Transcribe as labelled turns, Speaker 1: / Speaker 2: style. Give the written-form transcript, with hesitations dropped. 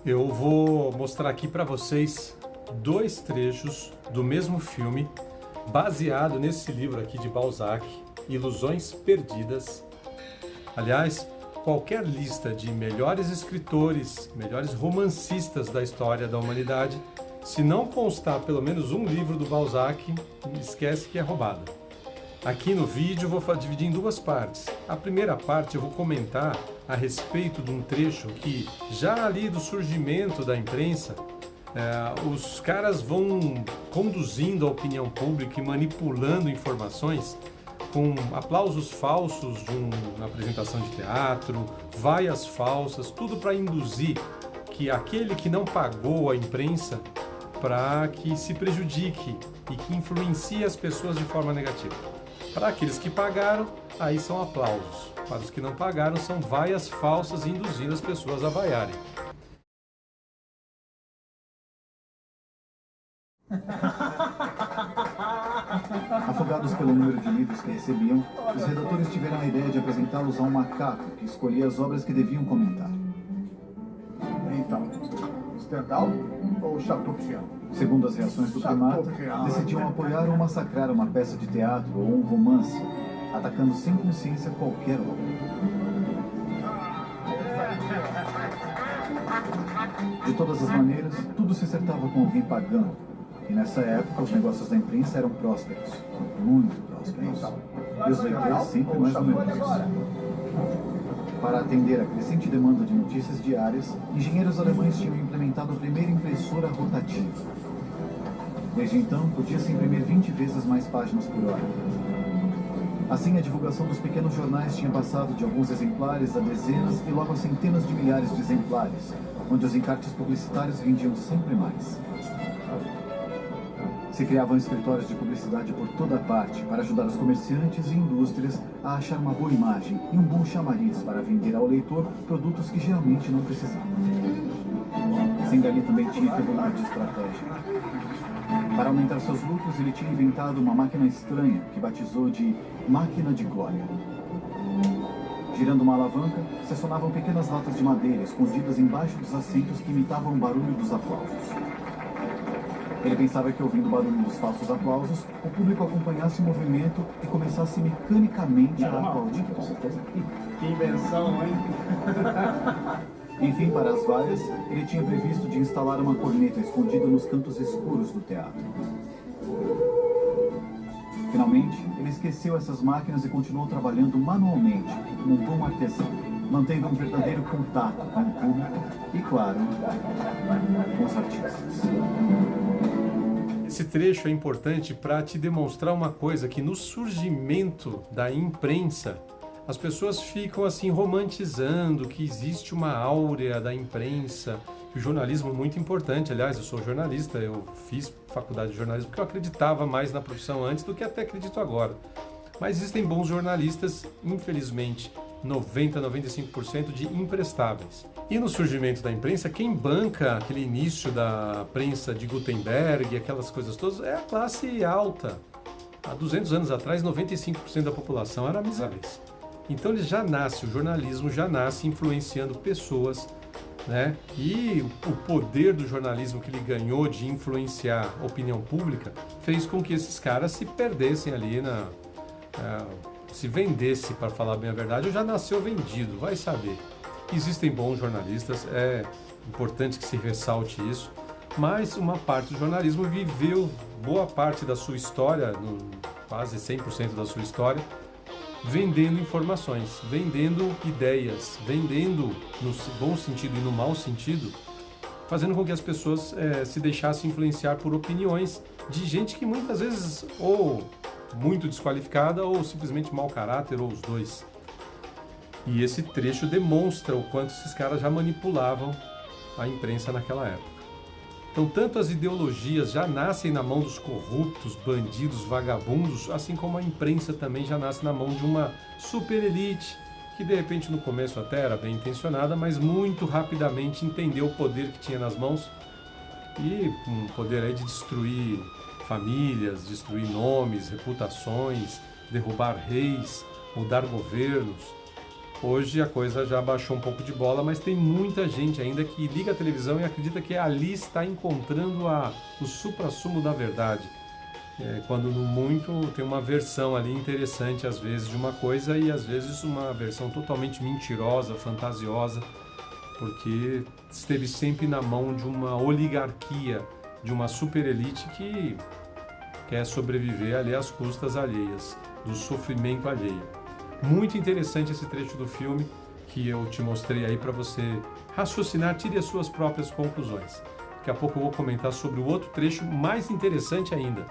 Speaker 1: Eu vou mostrar aqui para vocês dois trechos do mesmo filme, baseado nesse livro aqui de Balzac, Ilusões Perdidas. Aliás, qualquer lista de melhores escritores, melhores romancistas da história da humanidade, se não constar pelo menos um livro do Balzac, esquece que é roubada. Aqui no vídeo eu vou dividir em duas partes. A primeira parte eu vou comentar a respeito de um trecho que, já ali do surgimento da imprensa, os caras vão conduzindo a opinião pública e manipulando informações com aplausos falsos de uma apresentação de teatro, vaias falsas, tudo para induzir que aquele que não pagou a imprensa para que se prejudique e que influencie as pessoas de forma negativa. Para aqueles que pagaram, aí são aplausos. Para os que não pagaram, são vaias falsas induzindo as pessoas a vaiarem.
Speaker 2: Afogados pelo número de livros que recebiam, os redatores tiveram a ideia de apresentá-los a um macaco que escolhia as obras que deviam comentar.
Speaker 3: Então, Stendhal ou Chateaubriand?
Speaker 2: Segundo as reações do primata, decidiam apoiar ou massacrar uma peça de teatro ou um romance, atacando sem consciência qualquer obra. De todas as maneiras, tudo se acertava com alguém pagando. E nessa época, os negócios da imprensa eram prósperos, muito prósperos. E os leitores sempre mais numerosos. Para atender a crescente demanda de notícias diárias, engenheiros alemães tinham implementado a primeira impressora rotativa. Desde então, podia-se imprimir 20 vezes mais páginas por hora. Assim, a divulgação dos pequenos jornais tinha passado de alguns exemplares a dezenas e logo a centenas de milhares de exemplares, onde os encartes publicitários vendiam sempre mais. Se criavam escritórios de publicidade por toda parte para ajudar os comerciantes e indústrias a achar uma boa imagem e um bom chamariz para vender ao leitor produtos que geralmente não precisavam. Sengali também tinha que evoluir de estratégia. Para aumentar seus lucros, ele tinha inventado uma máquina estranha que batizou de máquina de glória. Girando uma alavanca, se acionavam pequenas latas de madeira escondidas embaixo dos assentos que imitavam o barulho dos aplausos. Ele pensava que, ouvindo o barulho dos falsos aplausos, o público acompanhasse o movimento e começasse mecanicamente a aplaudir.
Speaker 3: Que invenção, hein?
Speaker 2: Enfim, para as vaias, ele tinha previsto de instalar uma corneta escondida nos cantos escuros do teatro. Finalmente, ele esqueceu essas máquinas e continuou trabalhando manualmente, como um bom artesão, mantendo um verdadeiro contato com o público e, claro, com os artistas.
Speaker 1: Esse trecho é importante para te demonstrar uma coisa, que no surgimento da imprensa, as pessoas ficam assim romantizando que existe uma áurea da imprensa, que o jornalismo é muito importante. Aliás, eu sou jornalista, eu fiz faculdade de jornalismo porque eu acreditava mais na profissão antes do que até acredito agora. Mas existem bons jornalistas, infelizmente, 90-95% de imprestáveis. E no surgimento da imprensa, quem banca aquele início da prensa de Gutenberg, aquelas coisas todas, é a classe alta. Há 200 anos atrás, 95% da população era miseráveis. Então ele já nasce, o jornalismo já nasce influenciando pessoas, né? E o poder do jornalismo que ele ganhou de influenciar a opinião pública fez com que esses caras se perdessem ali se vendesse, para falar bem a verdade, ou já nasceu vendido, vai saber. Existem bons jornalistas, é importante que se ressalte isso, mas uma parte do jornalismo viveu boa parte da sua história, quase 100% da sua história, vendendo informações, vendendo ideias, vendendo no bom sentido e no mau sentido, fazendo com que as pessoas se deixassem influenciar por opiniões de gente que muitas vezes ou muito desqualificada ou simplesmente mau caráter, ou os dois. E esse trecho demonstra o quanto esses caras já manipulavam a imprensa naquela época. Então, tanto as ideologias já nascem na mão dos corruptos, bandidos, vagabundos, assim como a imprensa também já nasce na mão de uma super elite, que de repente no começo até era bem intencionada, mas muito rapidamente entendeu o poder que tinha nas mãos e um poder aí de destruir famílias, destruir nomes, reputações, derrubar reis, mudar governos. Hoje a coisa já baixou um pouco de bola, mas tem muita gente ainda que liga a televisão e acredita que ali está encontrando o suprassumo da verdade. Quando no muito tem uma versão ali interessante às vezes de uma coisa e às vezes uma versão totalmente mentirosa, fantasiosa, porque esteve sempre na mão de uma oligarquia, de uma super elite que quer sobreviver ali às custas alheias, do sofrimento alheio. Muito interessante esse trecho do filme que eu te mostrei aí para você raciocinar, tire as suas próprias conclusões. Daqui a pouco eu vou comentar sobre o outro trecho mais interessante ainda.